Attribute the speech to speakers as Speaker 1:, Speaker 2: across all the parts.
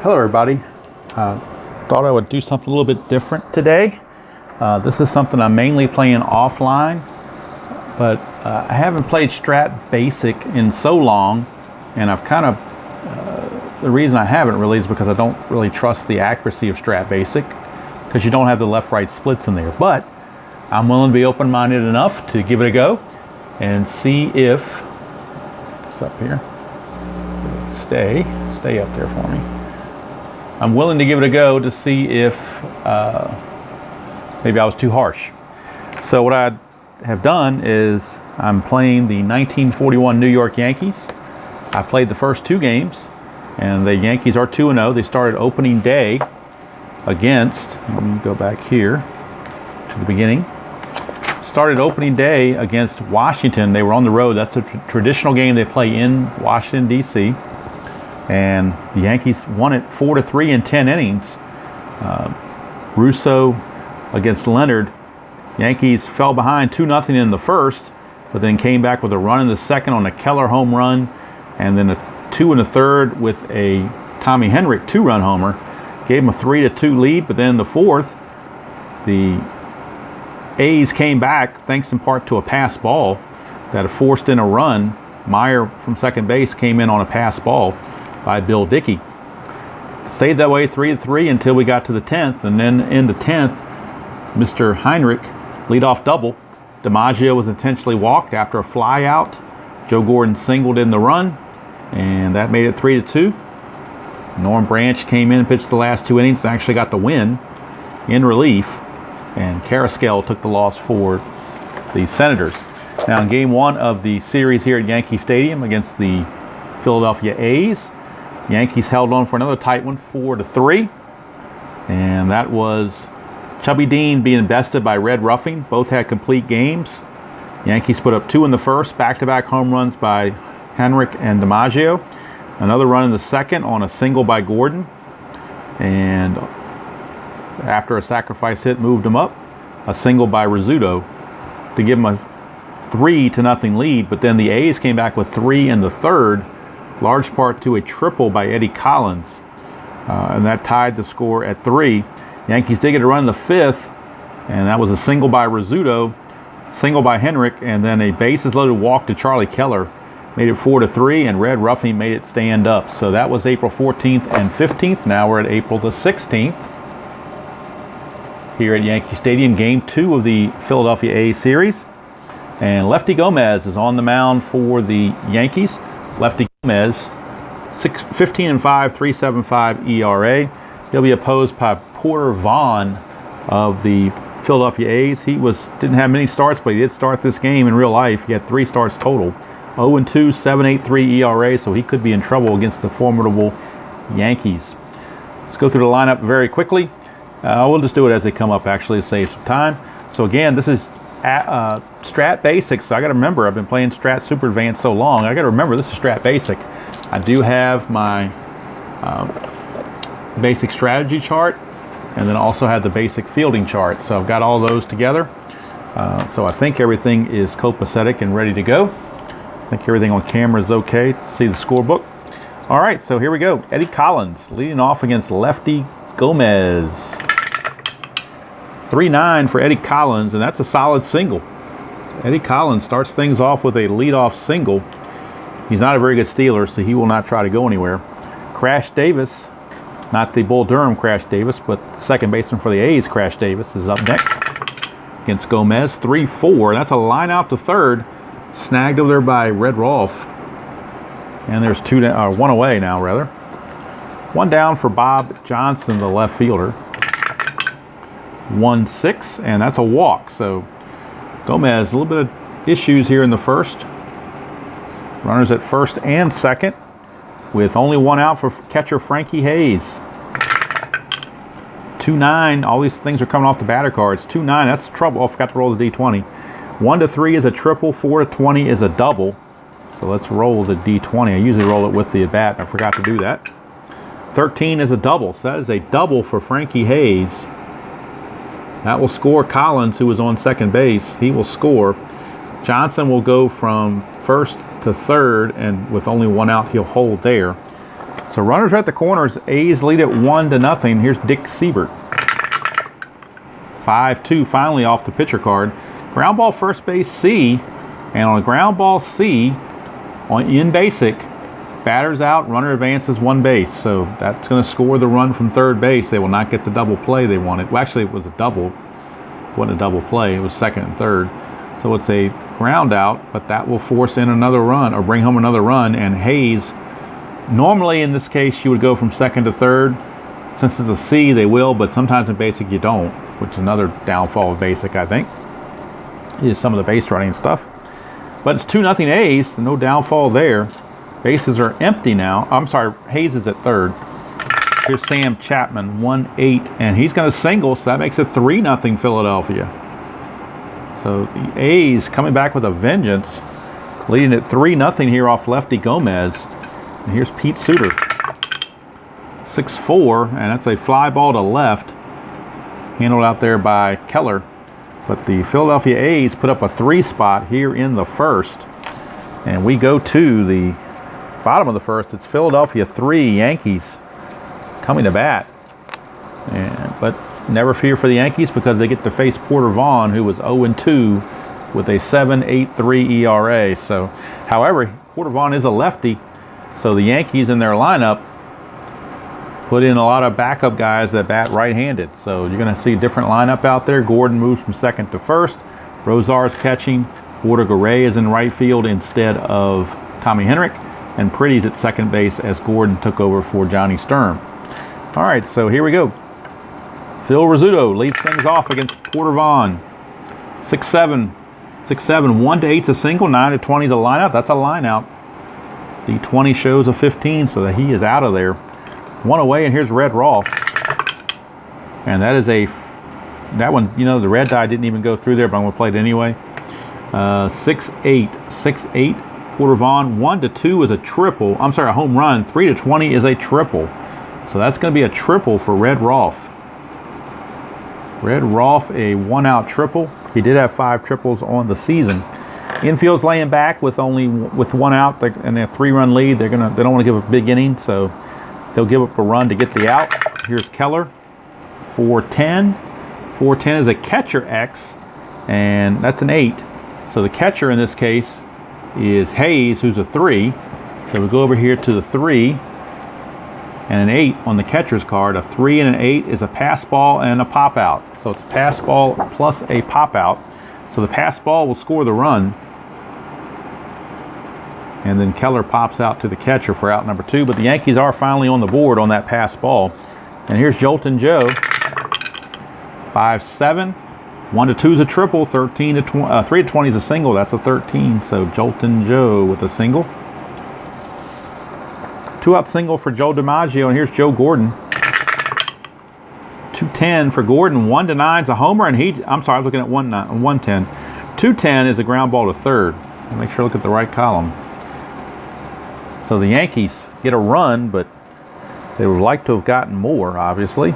Speaker 1: Hello everybody. Thought I would do something a little bit different today. This is something I'm mainly playing offline, but I haven't played Strat Basic in so long, and I've kind of, the reason I haven't really is because I don't really trust the accuracy of Strat Basic, because you don't have the left-right splits in there. But I'm willing to be open-minded enough to give it a go and see if, what's up here? Stay up there for me. I'm willing to give it a go to see if maybe I was too harsh. So what I have done is I'm playing the 1941 New York Yankees. I played the first two games, and the Yankees are 2-0. They started opening day against, let me go back here to the beginning. Started opening day against Washington. They were on the road. That's a traditional game they play in Washington, D.C. And the Yankees won it 4-3 in 10 innings. Russo against Leonard. Yankees fell behind 2-0 in the first, but then came back with a run in the second on a Keller home run, and then a 2 in the third with a Tommy Henrich 2-run homer. Gave them a 3-2 lead, but then in the fourth, the A's came back thanks in part to a pass ball that forced in a run. Meyer from second base came in on a pass ball by Bill Dickey. Stayed that way 3-3 until we got to the 10th, and then in the 10th, Mr. Heinrich leadoff double. DiMaggio was intentionally walked after a fly out. Joe Gordon singled in the run, and that made it 3-2. Norm Branch came in and pitched the last two innings and actually got the win in relief, and Carrasquel took the loss for the Senators. Now in game one of the series here at Yankee Stadium against the Philadelphia A's, Yankees held on for another tight one, 4-3, and that was Chubby Dean being bested by Red Ruffing. Both had complete games. Yankees put up 2 in the first, back-to-back home runs by Henrich and DiMaggio. Another run in the second on a single by Gordon, and after a sacrifice hit moved him up, a single by Rizzuto to give him a 3-0 lead. But then the A's came back with 3 in the third, large part to a triple by Eddie Collins, and that tied the score at 3. Yankees did get a run in the fifth, and that was a single by Rizzuto, single by Henrich, and then a bases loaded walk to Charlie Keller made it 4-3, and Red Ruffing made it stand up. So that was April 14th and 15th. Now we're at April the 16th here at Yankee Stadium, game 2 of the Philadelphia A's series. And Lefty Gomez is on the mound for the Yankees. Lefty Gomez, 15-5, 3.75 ERA. He'll be opposed by Porter Vaughn of the Philadelphia A's. He didn't have many starts, but he did start this game in real life. He had 3 starts total. 0-2, 7.83 ERA, so he could be in trouble against the formidable Yankees. Let's go through the lineup very quickly. We'll just do it as they come up, actually, to save some time. So again, this is Strat Basic, so I got to remember, I've been playing Strat Super Advanced so long, I got to remember this is Strat Basic. I do have my basic strategy chart, and then also have the basic fielding chart. So I've got all those together. So I think everything is copacetic and ready to go. I think everything on camera is okay to see the scorebook. All right, so here we go. Eddie Collins leading off against Lefty Gomez. 3-9 for Eddie Collins, and that's a solid single. Eddie Collins starts things off with a leadoff single. He's not a very good stealer, so he will not try to go anywhere. Crash Davis, not the Bull Durham Crash Davis, but the second baseman for the A's, Crash Davis, is up next against Gomez. 3-4. That's a line out to third. Snagged over there by Red Rolfe. And there's one away now, rather. One down for Bob Johnson, the left fielder. 1-6, and that's a walk. So Gomez, a little bit of issues here in the first. Runners at first and second, with only one out for catcher Frankie Hayes. 2-9, all these things are coming off the batter cards. 2-9, that's trouble. Oh, I forgot to roll the D20. 1-3 is a triple, 4-20 is a double. So let's roll the D20. I usually roll it with the at-bat. I forgot to do that. 13 is a double. So that is a double for Frankie Hayes. That will score Collins, who was on second base. He will score. Johnson will go from first to third, and with only one out, he'll hold there. So runners are at the corners. A's lead it 1-0. Here's Dick Siebert. 5-2 finally off the pitcher card. Ground ball first base C. And on a ground ball C, in basic, batter's out, runner advances 1 base. So that's going to score the run from third base. They will not get the double play they wanted. Well, actually, it was a double. It wasn't a double play. It was second and third. So it's a ground out, but that will force in another run or bring home another run. And Hayes, normally in this case, you would go from second to third. Since it's a C, they will, but sometimes in basic you don't, which is another downfall of basic, I think, is some of the base running stuff. But it's 2-0 A's, no downfall there. Bases are empty now. I'm sorry, Hayes is at third. Here's Sam Chapman, 1-8, and he's going to single, so that makes it 3-0 Philadelphia. So the A's coming back with a vengeance, leading at 3-0 here off lefty Gomez. And here's Pete Suter, 6-4, and that's a fly ball to left, handled out there by Keller. But the Philadelphia A's put up a 3 spot here in the first. And we go to the bottom of the first. It's Philadelphia 3, Yankees coming to bat. But never fear for the Yankees because they get to face Porter Vaughn, who was 0-2 with a 7.83 ERA. So, however, Porter Vaughn is a lefty. So the Yankees in their lineup put in a lot of backup guys that bat right-handed. So you're going to see a different lineup out there. Gordon moves from second to first. Rosar's catching. Border-Garay is in right field instead of Tommy Henrich. And Pretty's at second base as Gordon took over for Johnny Sturm. All right, so here we go. Phil Rizzuto leads things off against Porter Vaughn. 6-7. 6-7. 1-8's a single. 9-20's a lineout. That's a lineout. The 20 shows a 15, so that he is out of there. 1 away, and here's Red Rolfe. And that is that one, you know, the red die didn't even go through there, but I'm going to play it anyway. 6-8. 6-8. Porter Vaughn. 1-2 is a triple. I'm sorry, a home run. 3-20 is a triple. So that's going to be a triple for Red Rolfe. Red Rolfe, a 1-out triple. He did have 5 triples on the season. Infield's laying back with 1 out and a 3-run lead. They don't want to give a big inning, so they'll give up a run to get the out. Here's Keller, 4-10. 4-10 is a catcher X, and that's an 8. So the catcher in this case is Hayes, who's a 3. So we go over here to the 3 and an 8 on the catcher's card. A 3 and an 8 is a pass ball and a pop out. So it's a pass ball plus a pop out. So the pass ball will score the run. And then Keller pops out to the catcher for out number 2. But the Yankees are finally on the board on that pass ball. And here's Jolton Joe. 5-7. 1-2 is a triple. 3-20 is a single. That's a 13. So Jolton Joe with a single. 2-out single for Joe DiMaggio. And here's Joe Gordon. 2-10 for Gordon. 1-9 is a homer. And I'm sorry, I was looking at 1-10. 2-10 is a ground ball to third. Make sure I look at the right column. So the Yankees get a run, but they would like to have gotten more, obviously.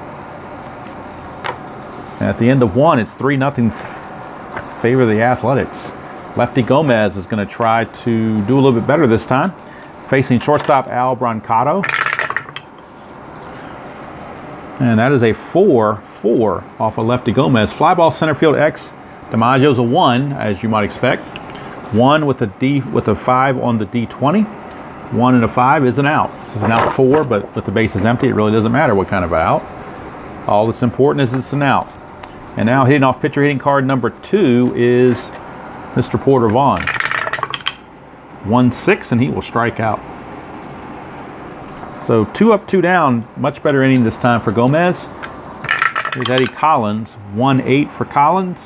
Speaker 1: And at the end of 1, it's 3-0 favor of the Athletics. Lefty Gomez is going to try to do a little bit better this time, facing shortstop Al Brancato. And that is a 4-4 off of lefty Gomez. Fly ball center field X. DiMaggio's a 1, as you might expect. 1 with a 5 on the D20. 1 and a 5 is an out. This is an out 4, but with the bases empty, it really doesn't matter what kind of out. All that's important is it's an out. And now hitting off pitcher hitting card number 2 is Mr. Porter Vaughn. 1-6, and he will strike out. So 2 up, 2 down. Much better inning this time for Gomez. Here's Eddie Collins. 1-8 for Collins.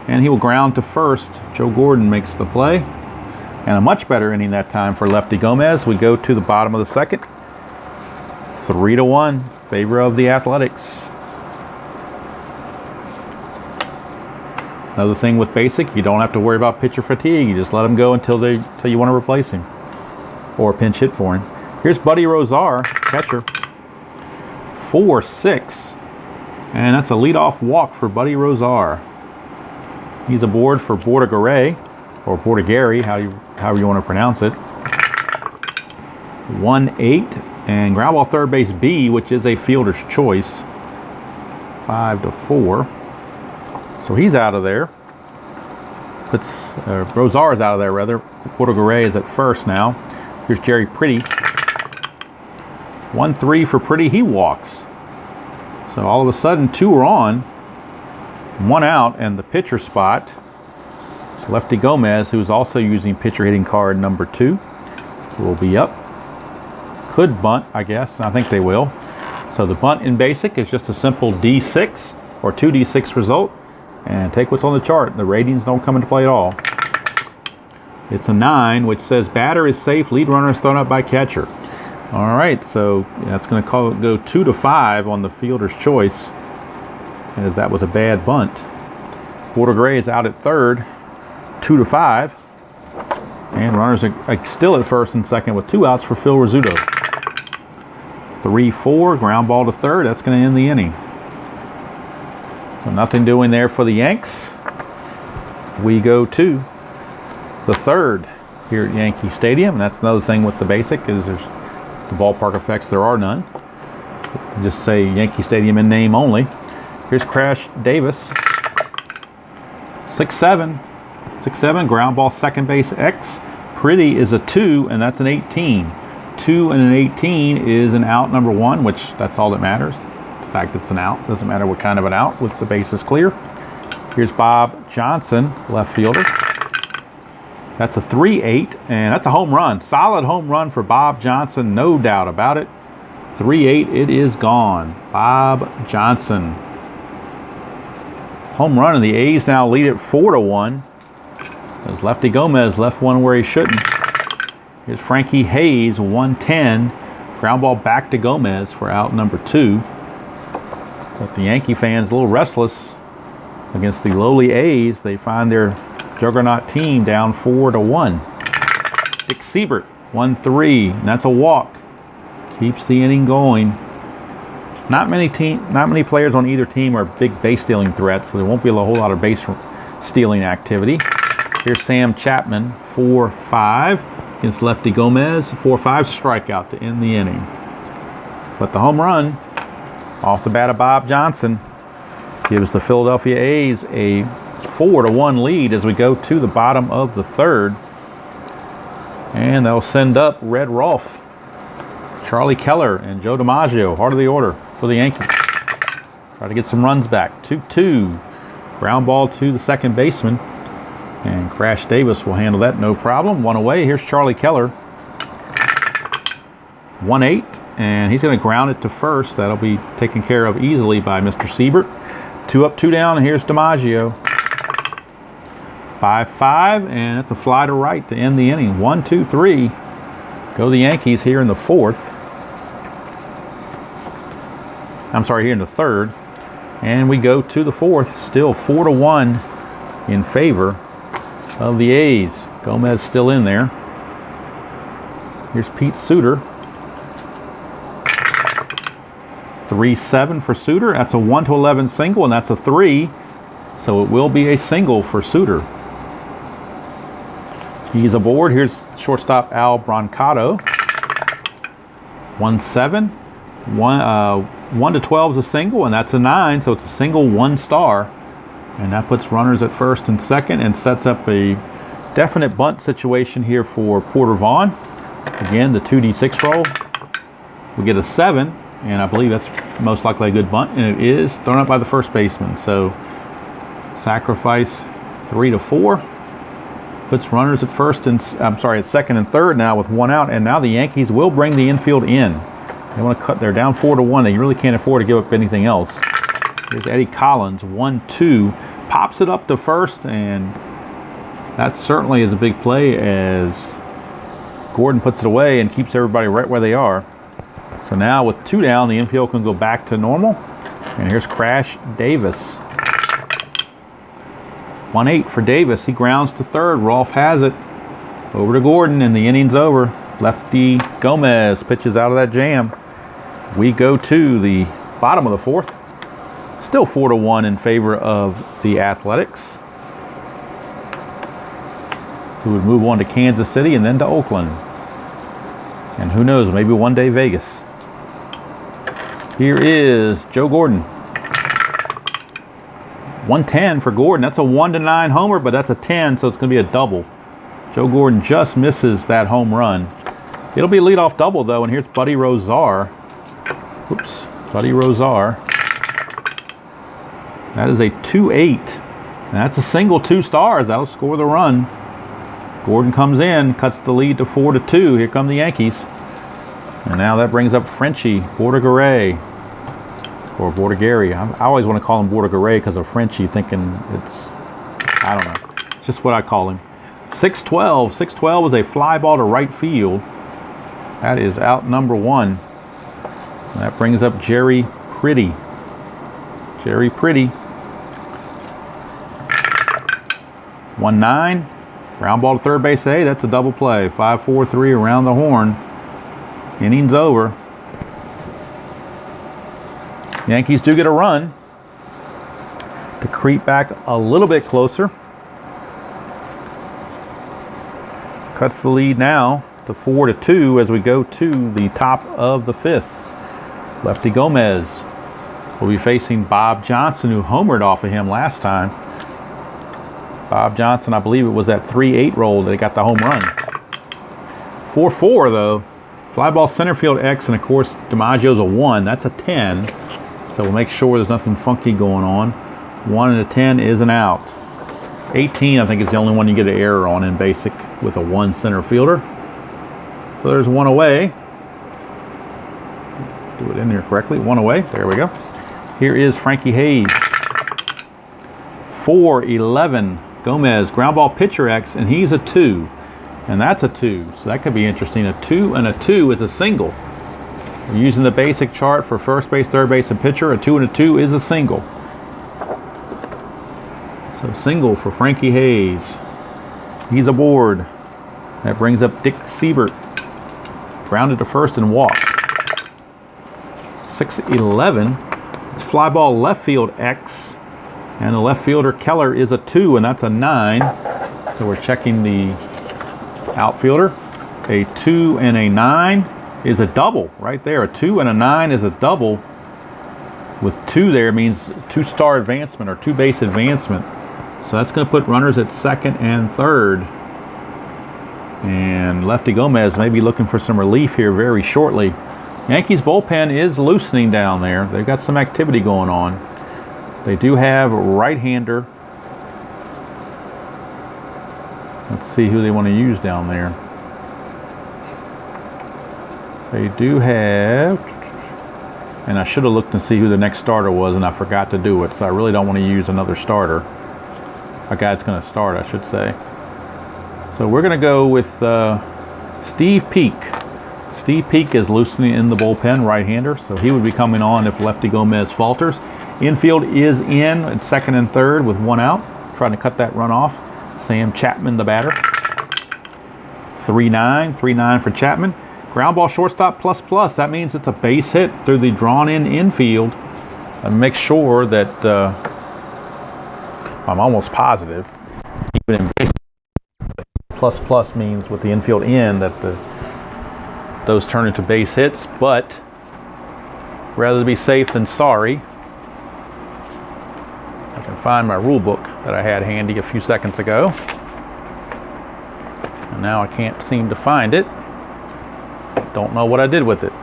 Speaker 1: And he will ground to first. Joe Gordon makes the play. And a much better inning that time for lefty Gomez. We go to the bottom of the second. 3-1, favor of the Athletics. Another thing with basic, you don't have to worry about pitcher fatigue. You just let him go until you want to replace him or pinch hit for him. Here's Buddy Rosar, catcher. 4-6, and that's a leadoff walk for Buddy Rosar. He's aboard for Border-Garay, or Border-Gary, however you want to pronounce it. 1-8. And ground ball third base B, which is a fielder's choice. 5-4. So he's out of there. Rosar's out of there, rather. Portogaray is at first now. Here's Jerry Pretty. 1-3 for Pretty. He walks. So all of a sudden, 2 are on. 1 out, and the pitcher spot. Lefty Gomez, who's also using pitcher hitting card number 2, will be up. Could bunt, I guess. I think they will. So the bunt in basic is just a simple D6 or 2D6 result. And take what's on the chart. The ratings don't come into play at all. It's a 9, which says batter is safe. Lead runner is thrown up by catcher. All right, so that's going to go 2-5 on the fielder's choice, as that was a bad bunt. Portogaray is out at third, 2-5. And runners are still at first and second with 2 outs for Phil Rizzuto. 3-4, ground ball to third. That's going to end the inning. So nothing doing there for the Yanks. We go to the third here at Yankee Stadium. And that's another thing with the basic is there's the ballpark effects. There are none. Just say Yankee Stadium in name only. Here's Crash Davis. 6-7. 6-7, ground ball second base X. Pretty is a 2, and that's an 18. 2 and an 18 is an out number 1, which that's all that matters. The fact it's an out. Doesn't matter what kind of an out with the bases clear. Here's Bob Johnson, left fielder. That's a 3-8, and that's a home run. Solid home run for Bob Johnson, no doubt about it. 3-8, it is gone. Bob Johnson. Home run, and the A's now lead it 4-1. As Lefty Gomez left one where he shouldn't. Here's Frankie Hayes, 110. Ground ball back to Gomez for out number 2. But the Yankee fans a little restless against the lowly A's. They find their juggernaut team down 4-1. Dick Siebert, 1-3, and that's a walk. Keeps the inning going. Not many players on either team are big base stealing threats, so there won't be a whole lot of base stealing activity. Here's Sam Chapman, 4-5 against Lefty Gomez. 4-5 strikeout to end the inning. But the home run off the bat of Bob Johnson gives the Philadelphia A's a 4-1 lead as we go to the bottom of the third. And they'll send up Red Rolfe, Charlie Keller, and Joe DiMaggio, heart of the order for the Yankees. Try to get some runs back. 2-2. Ground ball to the second baseman. And Crash Davis will handle that no problem. 1 away. Here's Charlie Keller. 1-8. And he's going to ground it to first. That'll be taken care of easily by Mr. Siebert. 2 up, 2 down. And here's DiMaggio. 5-5. And it's a fly to right to end the inning. 1, 2, 3. Go the Yankees here in the fourth. I'm sorry, here in the third. And we go to the fourth. Still 4-1 in favor of the A's. Gomez still in there. Here's Pete Suter. 3-7 for Suter. That's a 1-11 single, and that's a 3. So it will be a single for Suter. He's aboard. Here's shortstop Al Brancato. 1-7. 1-12 is a single, and that's a 9. So it's a single 1 star. And that puts runners at first and second and sets up a definite bunt situation here for Porter Vaughn. Again, the 2D6 roll. We get a 7, and I believe that's most likely a good bunt, and it is thrown up by the first baseman. So sacrifice 3-4. Puts runners at first and at second and third now with 1 out, and now the Yankees will bring the infield in. They want to cut. They're down 4-1. They really can't afford to give up anything else. Here's Eddie Collins, 1-2, pops it up to first, and that certainly is a big play as Gordon puts it away and keeps everybody right where they are. So now with 2 down, the infield can go back to normal. And here's Crash Davis. 1-8 for Davis. He grounds to third. Rolfe has it. Over to Gordon, and the inning's over. Lefty Gomez pitches out of that jam. We go to the bottom of the fourth. Still 4-1 in favor of the Athletics, who would move on to Kansas City and then to Oakland. And who knows, maybe one day Vegas. Here is Joe Gordon. 110 for Gordon. That's a 1-9 homer, but that's a 10, so it's going to be a double. Joe Gordon just misses that home run. It'll be a leadoff double, though, and here's Buddy Rozar. Oops, Buddy Rozar. That is a 2-8. And that's a single, 2 stars. That'll score the run. Gordon comes in, cuts the lead to 4-2. Here come the Yankees. And now that brings up Frenchie Bordegaray. Or Bordigary. I always want to call him Bordegaray because of Frenchie, thinking it's, I don't know. It's just what I call him. 6-12. 6-12 is a fly ball to right field. That is out number 1. And that brings up Jerry Pretty. Jerry Pretty. 1-9. Ground ball to third base. Hey, that's a double play. 5-4-3 around the horn. Innings over. Yankees do get a run to creep back a little bit closer. Cuts the lead now to 4-2 as we go to the top of the 5th. Lefty Gomez will be facing Bob Johnson, who homered off of him last time. Bob Johnson, I believe it was that 3-8 roll that got the home run. 4-4 though. Fly ball center field X, and of course DiMaggio's a 1. That's a 10. So we'll make sure there's nothing funky going on. 1 and a 10 is an out. 18, I think, is the only one you get an error on in basic with a 1 center fielder. So there's 1 away. Do it in there correctly. 1 away. There we go. Here is Frankie Hayes. 4-11. Gomez, ground ball pitcher X, and he's a 2. And that's a 2. So that could be interesting. A 2 and a 2 is a single. We're using the basic chart for first base, third base, and pitcher. A 2 and a 2 is a single. So single for Frankie Hayes. He's aboard. That brings up Dick Siebert. Grounded to first and walked. 6-11. It's fly ball left field X. And the left fielder Keller is a 2, and that's a 9. So we're checking the outfielder. A 2 and a 9 is a double right there. A 2 and a 9 is a double. With 2 there means 2-star advancement or 2-base advancement. So that's going to put runners at second and third. And Lefty Gomez may be looking for some relief here very shortly. Yankees bullpen is loosening down there. They've got some activity going on. They do have a right-hander. Let's see who they want to use down there. They do have, and I should have looked and see who the next starter was, and I forgot to do it. So I really don't want to use another starter. A guy that's going to start, I should say. So we're going to go with Steve Peak. Steve Peak is loosening in the bullpen, right-hander. So he would be coming on if Lefty Gomez falters. Infield is in at second and third with 1 out. Trying to cut that run off. Sam Chapman, the batter. 3-9. 3-9 for Chapman. Ground ball shortstop plus. That means it's a base hit through the drawn-in infield. And make sure that I'm almost positive. Even in base, plus means with the infield in that those turn into base hits. But rather be safe than sorry, I can find my rule book that I had handy a few seconds ago. And now I can't seem to find it. Don't know what I did with it.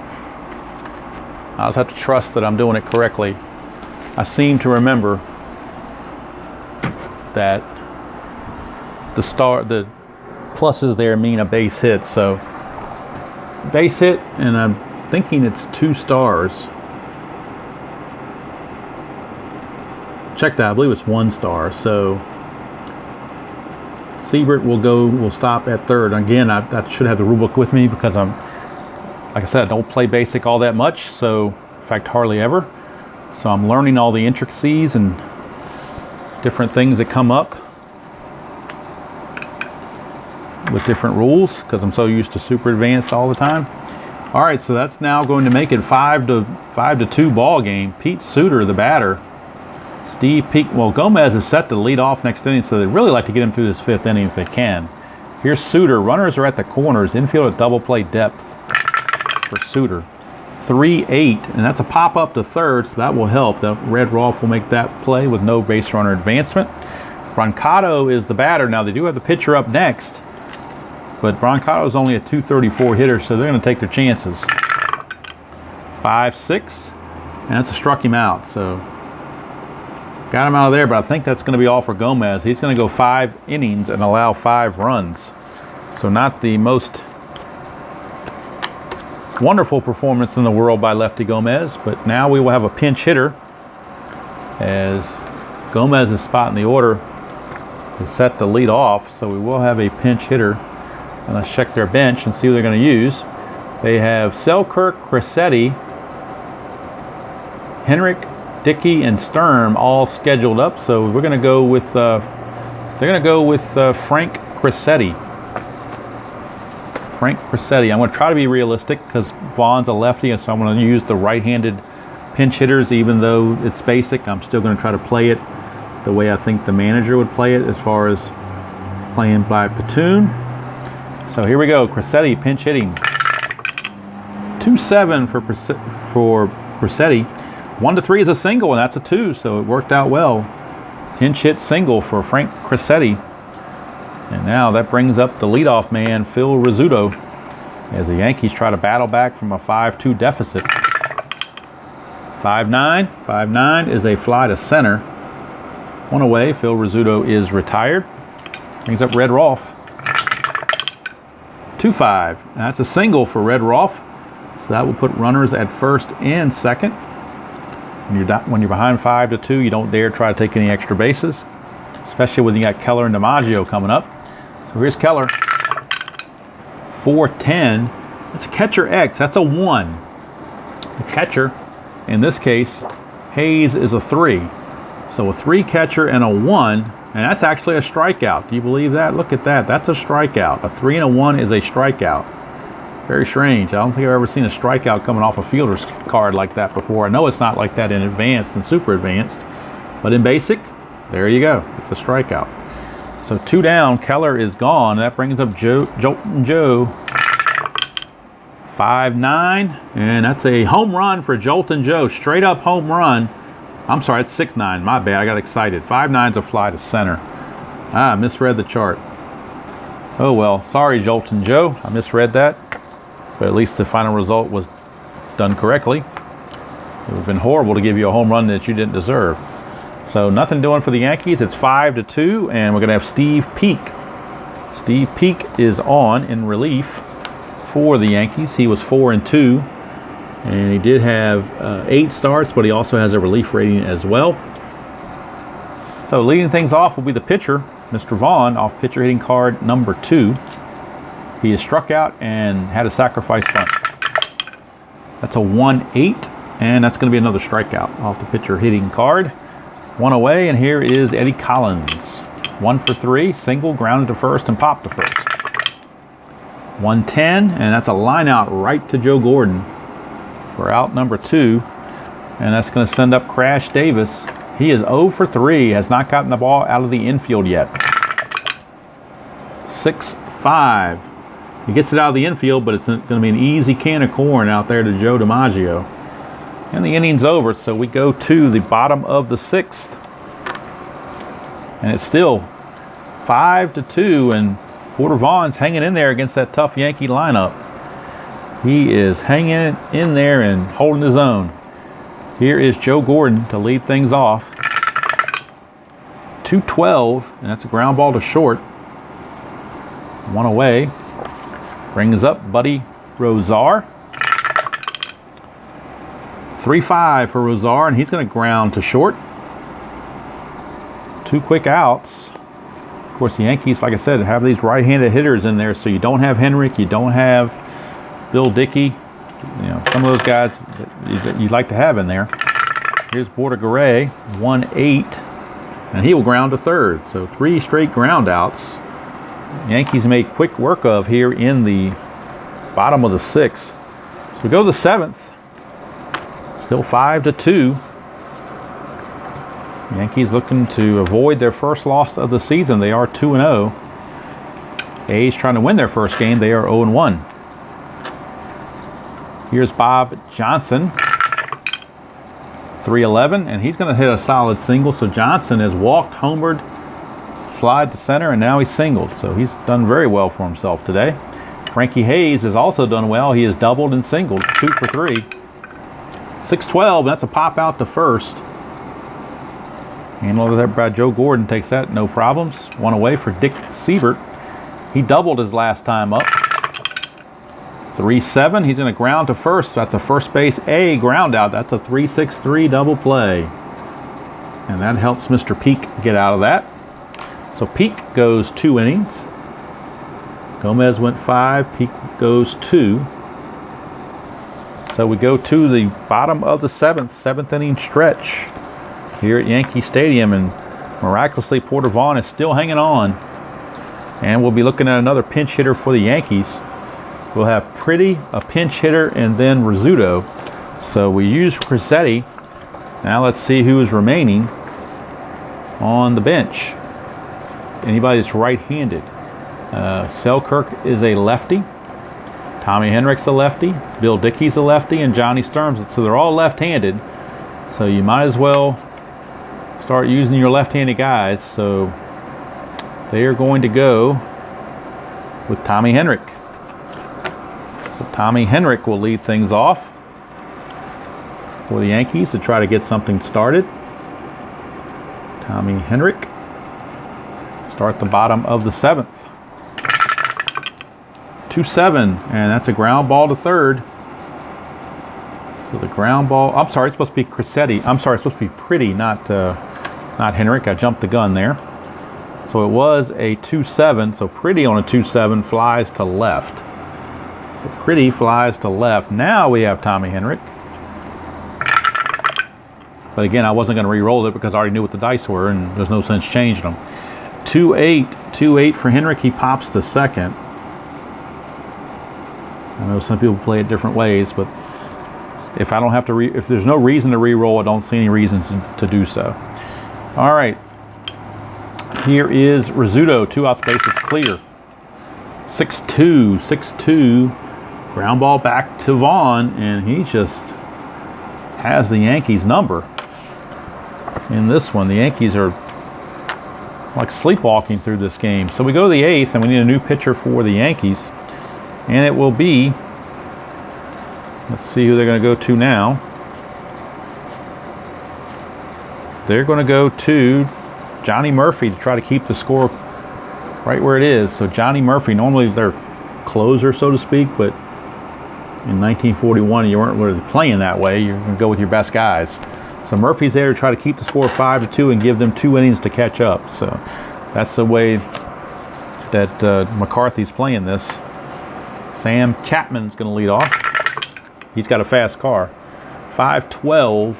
Speaker 1: I'll just have to trust that I'm doing it correctly. I seem to remember that the pluses there mean a base hit. So base hit, and I'm thinking it's 2 stars. Check that. I believe it's 1 star. So Siebert will stop at third. Again, I should have the rule book with me because like I said, I don't play basic all that much. So, in fact, hardly ever. So I'm learning all the intricacies and different things that come up with different rules because I'm so used to super advanced all the time. All right, so that's now going to make it 5-2 ball game. Pete Suter, the batter. Steve Peak. Well, Gomez is set to lead off next inning, so they'd really like to get him through this 5th inning if they can. Here's Suter. Runners are at the corners. Infield at double play depth. for Suter. 3-8, and that's a pop up to third, so that will help. The Red Rolf will make that play with no base runner advancement. Brancato is the batter. Now they do have the pitcher up next, but Brancato is only a 234 hitter, so they're going to take their chances. 5-6, and that's a struck him out. So got him out of there, but I think that's going to be all for Gomez. He's going to go 5 innings and allow 5 runs. So not the most wonderful performance in the world by Lefty Gomez, but now we will have a pinch hitter as Gomez's spot in the order is set to lead off, so we will have a pinch hitter. And let's check their bench and see what they're going to use. They have Selkirk, Cressetti, Henrik, Dickey, and Sturm all scheduled up, so we're going to go with Frank Cressetti. Frank Cressetti. I'm going to try to be realistic because Vaughn's a lefty, and so I'm going to use the right-handed pinch hitters. Even though it's basic, I'm still going to try to play it the way I think the manager would play it as far as playing by platoon. So here we go. Cressetti pinch hitting. 2-7 for Cressetti. 1-3 is a single, and that's a 2, so it worked out well. Pinch hit single for Frank Cressetti. And now that brings up the leadoff man, Phil Rizzuto, as the Yankees try to battle back from a 5-2 deficit. 5-9. 5-9 is a fly to center. 1 away. Phil Rizzuto is retired. Brings up Red Rolf. 2-5. That's a single for Red Rolf. So that will put runners at first and second. When you're behind 5-2, you don't dare try to take any extra bases, especially when you got Keller and DiMaggio coming up. So here's Keller. 4-10. That's a catcher X. That's a 1. The catcher, in this case, Hayes, is a 3. So a 3 catcher and a 1, and that's actually a strikeout. Do you believe that? Look at that. That's a strikeout. A 3 and a 1 is a strikeout. Very strange. I don't think I've ever seen a strikeout coming off a fielder's card like that before. I know it's not like that in advanced and super advanced, but in basic, there you go. It's a strikeout. So 2 down, Keller is gone. That brings up Jolton Joe. 5-9, and that's a home run for Jolton Joe. Straight up home run. I'm sorry, it's 6-9. My bad, I got excited. 5-9's a fly to center. I misread the chart. Oh well, sorry Jolton Joe. I misread that. But at least the final result was done correctly. It would have been horrible to give you a home run that you didn't deserve. So nothing doing for the Yankees. It's 5-2, and we're going to have Steve Peak. Steve Peak is on in relief for the Yankees. He was 4-2, and he did have 8 starts, but he also has a relief rating as well. So leading things off will be the pitcher, Mr. Vaughn, off pitcher hitting card number 2. He is struck out and had a sacrifice bunt. That's a 1-8, and that's going to be another strikeout off the pitcher hitting card. 1 away, and here is Eddie Collins. 1 for 3, single, grounded to first, and popped to first. 1-10, and that's a line out right to Joe Gordon for out number 2, and that's going to send up Crash Davis. He is 0 for 3, has not gotten the ball out of the infield yet. 6-5. He gets it out of the infield, but it's going to be an easy can of corn out there to Joe DiMaggio. And the inning's over, so we go to the bottom of the 6th. And it's still 5-2, and Porter Vaughn's hanging in there against that tough Yankee lineup. He is hanging in there and holding his own. Here is Joe Gordon to lead things off. 2-12, and that's a ground ball to short. 1 away. Brings up Buddy Rosar. 3-5 for Rosar, and he's going to ground to short. 2 quick outs. Of course, the Yankees, like I said, have these right-handed hitters in there, so you don't have Henrik, you don't have Bill Dickey. You know, some of those guys that you'd like to have in there. Here's Bordegaray, 1-8, and he will ground to third. So 3 straight ground outs. Yankees made quick work of here in the bottom of the 6th. So we go to the 7th. Still 5-2. Yankees looking to avoid their first loss of the season. They are 2-0. A's trying to win their first game. They are 0-1. Here's Bob Johnson. 3-11, and he's going to hit a solid single. So Johnson has walked, homered, flied to center, and now he's singled. So he's done very well for himself today. Frankie Hayes has also done well. He has doubled and singled, 2 for 3. 6-12, that's a pop out to first. Handled there by Joe Gordon, takes that, no problems. One away for Dick Siebert. He doubled his last time up. 3-7, he's going to ground to first. That's a first base A ground out. That's a 3-6-3 double play. And that helps Mr. Peak get out of that. So Peak goes 2 innings. Gomez went 5, Peak goes 2. So we go to the bottom of the seventh inning stretch here at Yankee Stadium, and miraculously Porter Vaughn is still hanging on. And we'll be looking at another pinch hitter for the Yankees. We'll have Pretty, a pinch hitter, and then Rizzuto. So we use Crissetti. Now let's see who is remaining on the bench. Anybody that's right-handed. Selkirk is a lefty. Tommy Henrich's a lefty. Bill Dickey's a lefty, and Johnny Sturm's. So they're all left-handed. So you might as well start using your left-handed guys. So they are going to go with Tommy Henrich. So Tommy Henrich will lead things off for the Yankees to try to get something started. Tommy Henrich. Start the bottom of the 7th. 2-7, and that's a ground ball to third. So the ground ball, I'm sorry, it's supposed to be Crissetti. I'm sorry, it's supposed to be Pretty, not Henrich. I jumped the gun there. So it was a 2-7, so Pretty on a 2-7 flies to left. So Pretty flies to left. Now we have Tommy Henrich. But again, I wasn't going to re-roll it because I already knew what the dice were, and there's no sense changing them. 2-8 for Henrich. He pops to second. I know some people play it different ways, but if I don't have to, if there's no reason to re-roll, I don't see any reason to do so. All right. Here is Rizzuto. 2 outs, bases clear. 6-2. Ground ball back to Vaughn, and he just has the Yankees number in this one. The Yankees are like sleepwalking through this game. So we go to the 8th, and we need a new pitcher for the Yankees. And it will be, let's see who they're going to go to now. They're going to go to Johnny Murphy to try to keep the score right where it is. So Johnny Murphy, normally they're closer, so to speak, but in 1941 you weren't really playing that way. You're going to go with your best guys. So Murphy's there to try to keep the score 5-2 and give them 2 innings to catch up. So that's the way that McCarthy's playing this. Sam Chapman's going to lead off. He's got a fast car. 5-12.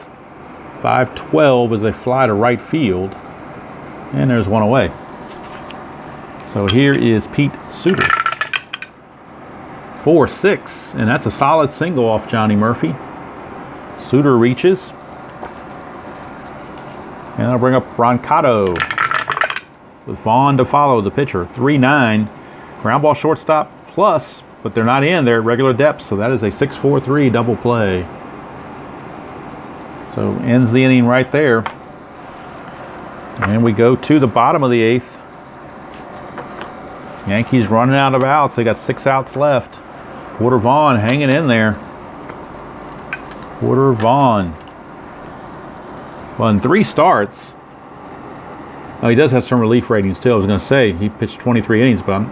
Speaker 1: 5-12 is a fly to right field. And there's one away. So here is Pete Suter. 4-6. And that's a solid single off Johnny Murphy. Suter reaches. And I'll bring up Brancato with Vaughn to follow the pitcher. 3-9. Ground ball shortstop plus. But they're not in. They're at regular depth, so that is a 6-4-3 double play. So ends the inning right there. And we go to the bottom of the 8th. Yankees running out of outs. They got 6 outs left. Porter Vaughn hanging in there. Porter Vaughn. Well, in 3 starts. Oh, he does have some relief ratings too. I was going to say he pitched 23 innings, but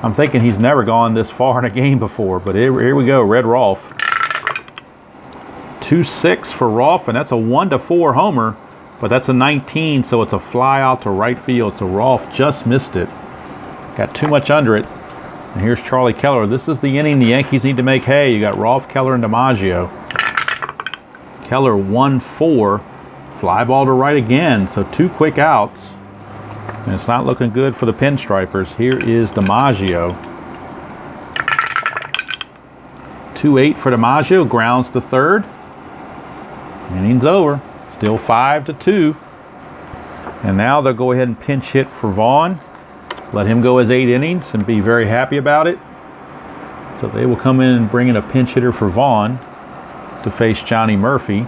Speaker 1: I'm thinking he's never gone this far in a game before. But here we go, Red Rolfe. 2-6 for Rolfe, and that's a 1-4 homer. But that's a 19, so it's a fly out to right field. So Rolfe just missed it. Got too much under it. And here's Charlie Keller. This is the inning the Yankees need to make hay. You got Rolfe, Keller, and DiMaggio. Keller 1-4. Fly ball to right again. So 2 quick outs. And it's not looking good for the Pinstripers. Here is DiMaggio. 2-8 for DiMaggio. Grounds to third. Inning's over. Still 5-2. And now they'll go ahead and pinch hit for Vaughn. Let him go his 8 innings and be very happy about it. So they will come in and bring in a pinch hitter for Vaughn to face Johnny Murphy.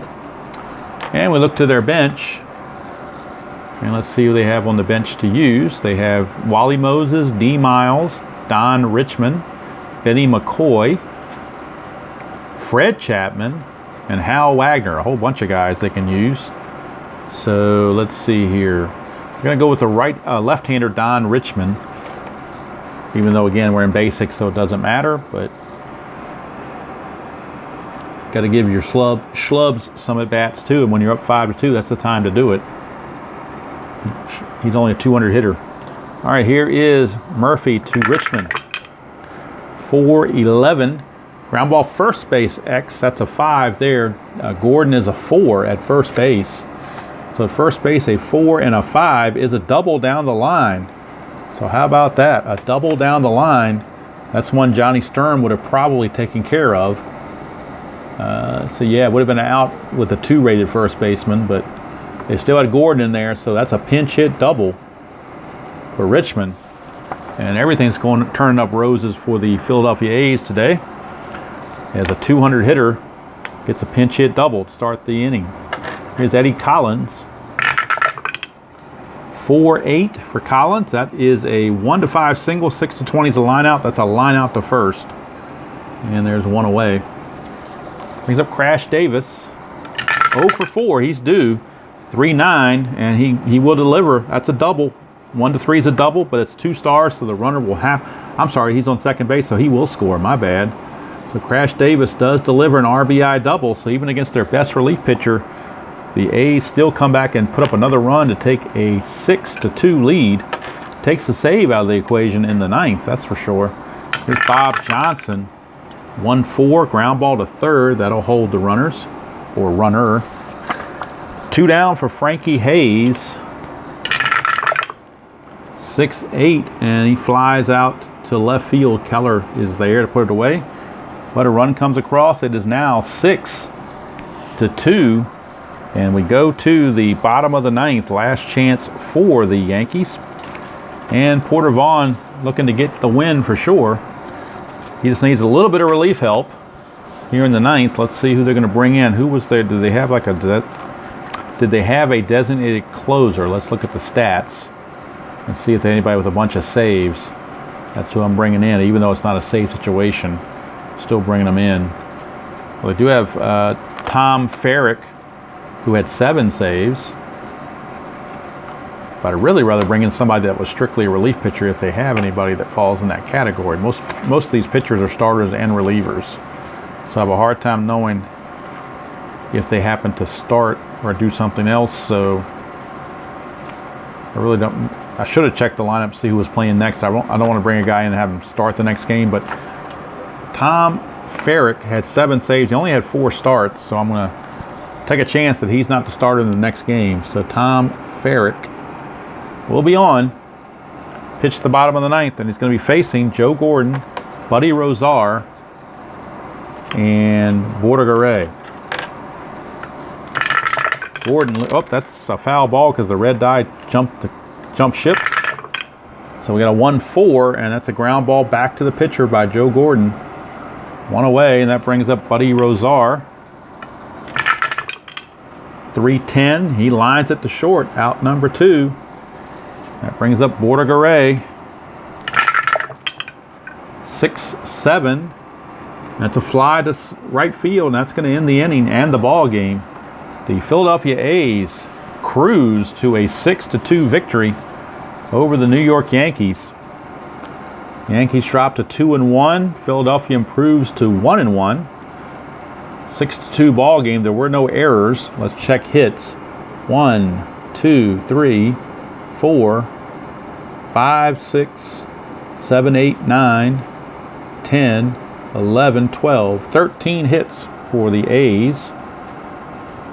Speaker 1: And we look to their bench. And let's see who they have on the bench to use. They have Wally Moses, D. Miles, Don Richmond, Benny McCoy, Fred Chapman, and Hal Wagner. A whole bunch of guys they can use. So let's see here. We're going to go with the left-hander Don Richmond. Even though, again, we're in basics, so it doesn't matter. But got to give your schlubs some at-bats, too. And when you're up 5-2, that's the time to do it. He's only a 200 hitter. All right, here is Murphy to Richmond. 4-11. Ground ball first base X. That's a 5 there. Gordon is a 4 at first base. So at first base, a 4 and a 5 is a double down the line. So how about that? A double down the line. That's one Johnny Sturm would have probably taken care of. So yeah, it would have been out with a 2-rated first baseman, but they still had Gordon in there, so that's a pinch hit double for Richmond. And everything's turning up roses for the Philadelphia A's today. As a 200 hitter gets a pinch hit double to start the inning. Here's Eddie Collins. 4-8 for Collins. That is a 1-5 single. 6-20 is a line out. That's a line out to first. And there's one away. Brings up Crash Davis. 0 for 4. He's due. 3-9, and he will deliver. That's a double. 1-3 is a double, but it's 2 stars, so the runner will have. I'm sorry, he's on second base, so he will score. My bad. So Crash Davis does deliver an RBI double. So even against their best relief pitcher, the A's still come back and put up another run to take a 6-2 lead. Takes the save out of the equation in the 9th, that's for sure. Here's Bob Johnson. 1-4, ground ball to third. That'll hold the runners, or runner. 2 down for Frankie Hayes. 6-8, and he flies out to left field. Keller is there to put it away. But a run comes across. It is now 6-2. And we go to the bottom of the 9th. Last chance for the Yankees. And Porter Vaughn looking to get the win for sure. He just needs a little bit of relief help here in the 9th. Let's see who they're going to bring in. Who was there? Did they have a designated closer? Let's look at the stats and see if there's anybody with a bunch of saves. That's who I'm bringing in, even though it's not a save situation. Still bringing them in. Well, they do have Tom Ferrick, who had 7 saves. But I'd really rather bring in somebody that was strictly a relief pitcher if they have anybody that falls in that category. Most of these pitchers are starters and relievers. So I have a hard time knowing if they happen to start or do something else. So I really don't. I should have checked the lineup to see who was playing next. I don't want to bring a guy in and have him start the next game. But Tom Ferrick had 7 saves. He only had 4 starts. So I'm going to take a chance that he's not the starter in the next game. So Tom Ferrick will be on. Pitch to the bottom of the 9th, and he's going to be facing Joe Gordon, Buddy Rozar, and Bordegaray. Gordon, oh, that's a foul ball because the red dye jumped ship. So we got a 1-4, and that's a ground ball back to the pitcher by Joe Gordon. 1 away, and that brings up Buddy Rozar. 3-10, he lines it to short, out number 2. That brings up Bordegaray. 6-7. That's a fly to right field, and that's going to end the inning and the ball game. The Philadelphia A's cruise to a 6-2 victory over the New York Yankees. Yankees drop to 2-1. Philadelphia improves to 1-1. 6-2 ball game. There were no errors. Let's check hits. 1, 2, 3, 4, 5, 6, 7, 8, 9, 10, 11, 12, 13 hits for the A's.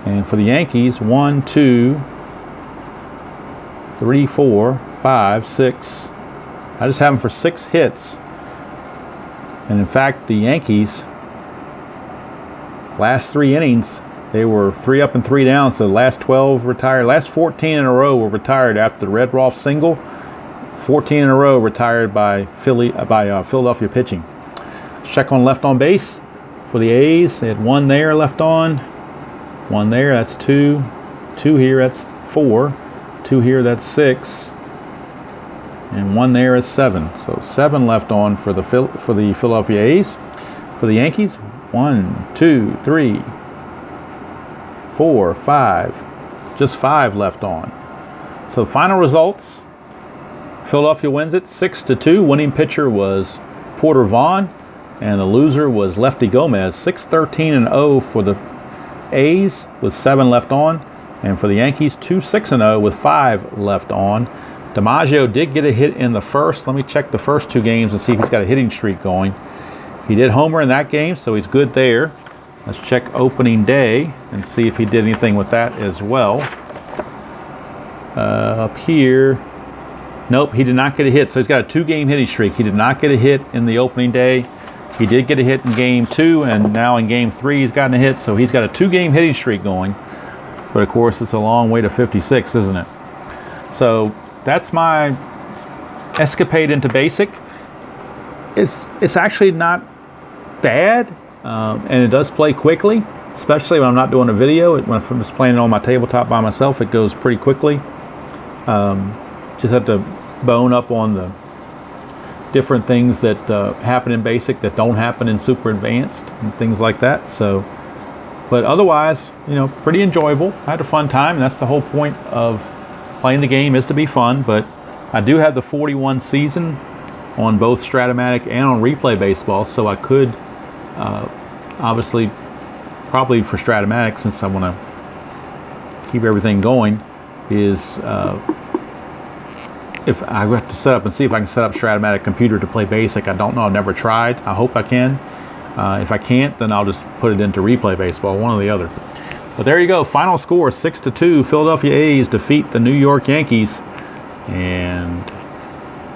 Speaker 1: And for the Yankees, 1, 2, 3, 4, 5, 6. I just have them for 6 hits. And in fact, the Yankees, last 3 innings, they were 3 up and 3 down. So the last 12 retired. Last 14 in a row were retired after the Red Rolf single. 14 in a row retired by Philadelphia pitching. check on left on base for the A's. They had one there left on. One there, that's 2. 2 here, that's 4. 2 here, that's 6. And 1 there is 7. So 7 left on for the Philadelphia A's. For the Yankees, 1, 2, 3, 4, 5. Just 5 left on. So final results. Philadelphia wins it 6-2. Winning pitcher was Porter Vaughn, and the loser was Lefty Gomez. 6-13-0 for the A's with 7 left on, and for the Yankees 2-6-0 with 5 left on. DiMaggio did get a hit in the first. Let me check the first 2 games and see if he's got a hitting streak going. He did homer in that game, so he's good there. Let's check opening day and see if he did anything with that as well. Up here, nope, he did not get a hit, so he's got a 2-game hitting streak. He did not get a hit in the opening day. He did get a hit in game 2, and now in game 3 he's gotten a hit, so he's got a 2-game hitting streak going. But of course, it's a long way to 56, isn't it? So that's my escapade into basic. It's actually not bad, and it does play quickly, especially when I'm not doing a video. When I'm just playing it on my tabletop by myself, it goes pretty quickly. Just have to bone up on the different things that happen in basic that don't happen in super advanced and things like that. So, but otherwise, pretty enjoyable. I had a fun time, and that's the whole point of playing the game, is to be fun. But I do have the 41 season on both Strat-O-Matic and on Replay Baseball, so I could obviously, probably for Strat-O-Matic, since I want to keep everything going, is if I have to set up and see if I can set up Strat-O-Matic computer to play basic. I don't know. I've never tried. I hope I can. If I can't, then I'll just put it into Replay Baseball, one or the other. But there you go. Final score 6-2. Philadelphia A's defeat the New York Yankees, and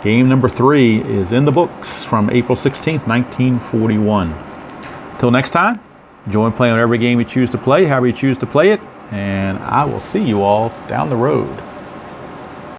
Speaker 1: game number 3 is in the books from April 16th, 1941. Till next time, enjoy playing whatever game you choose to play, however you choose to play it, and I will see you all down the road.